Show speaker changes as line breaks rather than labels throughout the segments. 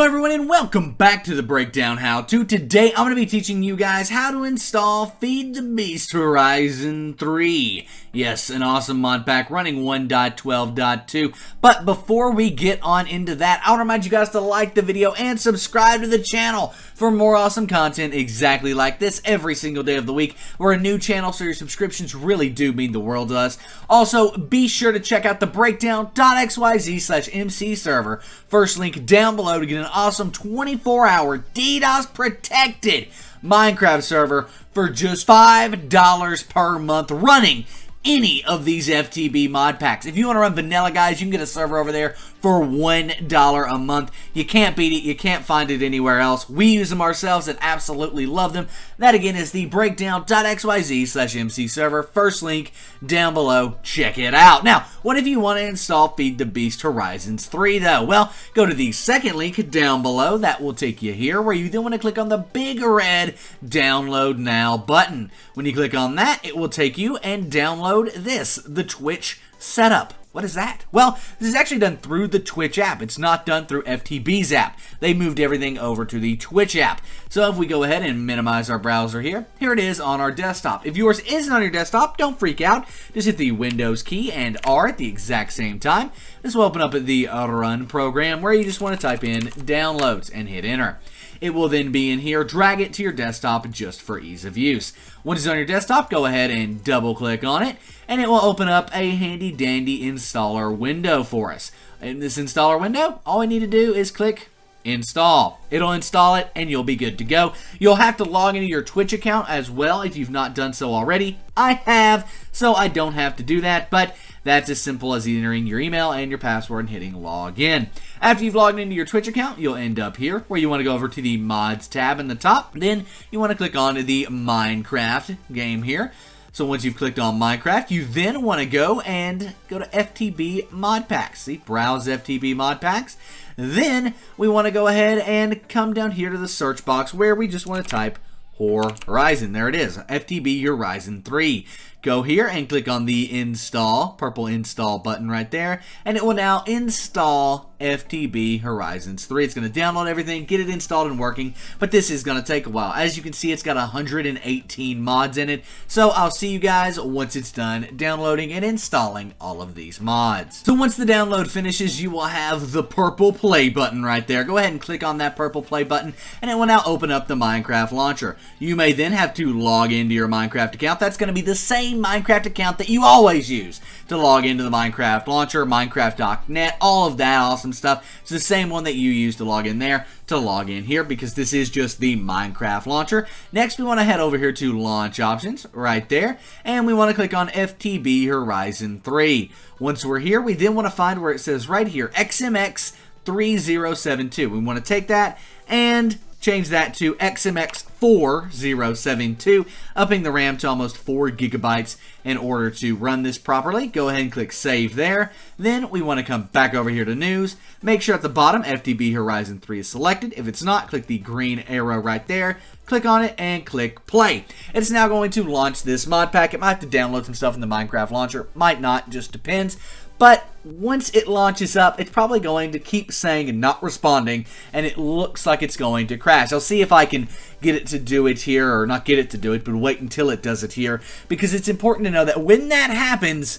Hello everyone and welcome back to the Breakdown How-To. Today I'm going to be teaching you guys how to install Feed the Beast Horizon 3. Yes, an awesome mod pack running 1.12.2. But before we get on into that, I want to remind you guys to like the video and subscribe to the channel for more awesome content exactly like this every single day of the week. We're a new channel, so your subscriptions really do mean the world to us. Also, be sure to check out the breakdown.xyz/MC server. First link down below to get an awesome 24-hour DDoS protected Minecraft server for just $5 per month running any of these FTB mod packs. If you want to run vanilla, guys, you can get a server over there for $1 a month. You can't beat it. You can't find it anywhere else. We use them ourselves and absolutely love them. That again is the breakdown.xyz/MC server. First link down below. Check it out. Now, what if you want to install Feed the Beast Horizons 3 though? Well, go to the second link down below. That will take you here where you then want to click on the big red download now button. When you click on that, it will take you and download this, the Twitch setup. What is that? Well, this is actually done through the Twitch app. It's not done through FTB's app. They moved everything over to the Twitch app. So if we go ahead and minimize our browser here it is on our desktop. If yours isn't on your desktop, don't freak out. Just hit the Windows key and R at the exact same time. This will open up the Run program where you just want to type in downloads and hit enter. It will then be in here. Drag it to your desktop just for ease of use. Once it's on your desktop, go ahead and double click on it and it will open up a handy dandy installer window for us. In this installer window, all we need to do is click install. It'll install it and you'll be good to go. You'll have to log into your Twitch account as well if you've not done so already. I have, so I don't have to do that, but that's as simple as entering your email and your password and hitting log in. After you've logged into your Twitch account, you'll end up here where you want to go over to the mods tab in the top. Then you want to click on the Minecraft game here. So once you've clicked on Minecraft, you then want to go to FTB mod packs. See, browse FTB mod packs. Then we want to go ahead and come down here to the search box where we just want to type Horizon. There it is, FTB Horizon 3. Go here and click on the install, purple install button right there, and it will now install FTB Horizons 3. It's going to download everything, get it installed and working, but this is going to take a while. As you can see, it's got 118 mods in it, so I'll see you guys once it's done downloading and installing all of these mods. So once the download finishes, you will have the purple play button right there. Go ahead and click on that purple play button, and it will now open up the Minecraft launcher. You may then have to log into your Minecraft account. That's going to be the same Minecraft account that you always use to log into the Minecraft launcher, Minecraft.net, all of that awesome stuff. It's the same one that you use to log in there to log in here because this is just the Minecraft launcher. Next, we want to head over here to launch options right there, and we want to click on FTB Horizon 3. Once we're here, we then want to find where it says right here, XMX 3072. We want to take that and change that to XMX 4072, upping the RAM to almost 4 gigabytes in order to run this properly. Go ahead and click save there. Then we want to come back over here to news. Make sure at the bottom FTB Horizon 3 is selected. If it's not, click the green arrow right there. Click on it and click play. It's now going to launch this mod pack. It might have to download some stuff in the Minecraft launcher. Might not, just depends. But once it launches up, it's probably going to keep saying and not responding, and it looks like it's going to crash. I'll see if I can get it to do it here, or not get it to do it, but wait until it does it here, because it's important to know that when that happens,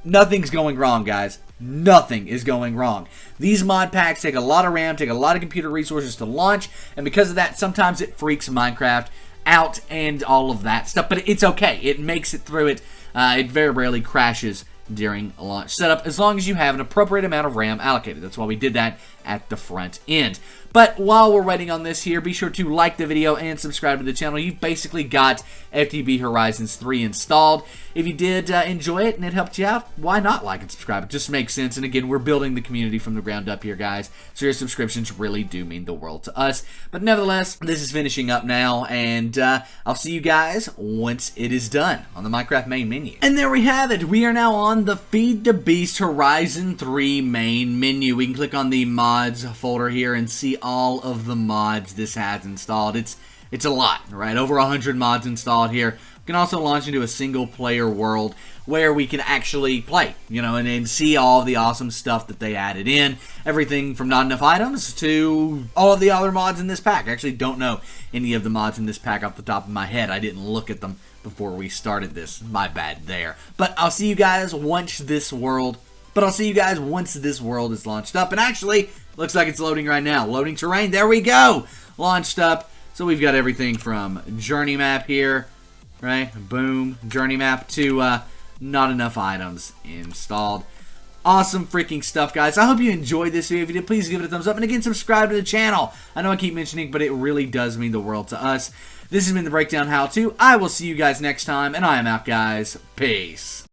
nothing's going wrong, guys. Nothing is going wrong. These mod packs take a lot of RAM, take a lot of computer resources to launch, and because of that, sometimes it freaks Minecraft out and all of that stuff, but it's okay. It makes it through it. It very rarely crashes during a launch setup, as long as you have an appropriate amount of RAM allocated. That's why we did that at the front end. But while we're waiting on this here, be sure to like the video and subscribe to the channel. You've basically got FTB Horizons 3 installed. If you did enjoy it and it helped you out, why not like and subscribe? It just makes sense. And again, we're building the community from the ground up here, guys. So your subscriptions really do mean the world to us. But nevertheless, this is finishing up now, and I'll see you guys once it is done on the Minecraft main menu. And there we have it. We are now on the Feed the Beast Horizon 3 main menu. We can click on the mods folder here and see all of the mods this has installed. It's a lot, right? Over 100 mods installed here. can also launch into a single player world where we can actually play, you know, and see all the awesome stuff that they added in. Everything from not enough items to all of the other mods in this pack. I actually don't know any of the mods in this pack off the top of my head. I didn't look at them before we started this. My bad there. But I'll see you guys once this world is launched up. And actually, looks like it's loading right now. Loading terrain. There we go. Launched up. So we've got everything from journey map here, right? Boom. Journey map to not enough items installed. Awesome freaking stuff, guys. I hope you enjoyed this video. If you did, please give it a thumbs up. And again, subscribe to the channel. I know I keep mentioning, but it really does mean the world to us. This has been the Breakdown How To. I will see you guys next time, and I am out, guys. Peace.